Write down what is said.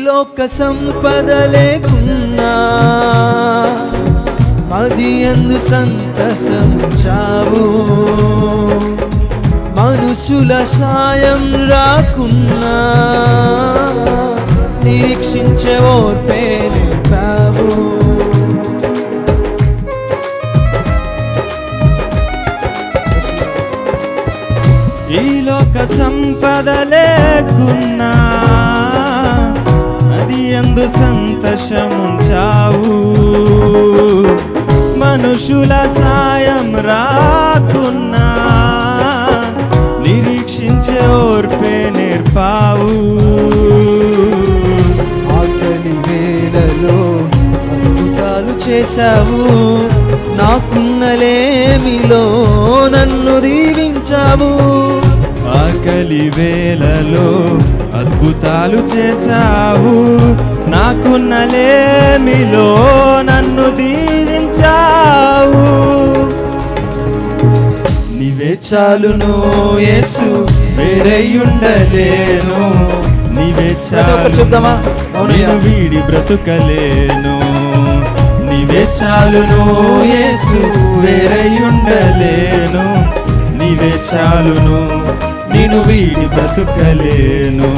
లోక సంపద లేకున్నా మదియందు సంతసముంచావు. మనుషుల సాయం రాకున్నా నిరీక్షించే ఓర్పే నేర్పావు. ఈ లోక సంపద లేకున్నా అది ఎందు సంతోషముంచావు. మనుషుల సాయం రాకున్నా నిరీక్షించే ఓర్పే నేర్పావు. ఆకలి వేళలో అద్భుతాలు చేశావు. నాకున్నలేమిలో నన్ను దీవించావు. ఆకలి వేళలో అద్భుతాలు చేశావు. నాకున్నలేమిలో నన్ను దీవించావు. నీవే చాలును యేసు, వేరయ్యుండలేను. నీవే చాలు, చెప్తామా? నేను వీడి బ్రతుకలేను. నీవే చాలును యేసు, వేరయ్యుండలేను. నీవే చాలును, నేను వీడి బ్రతుకలేను.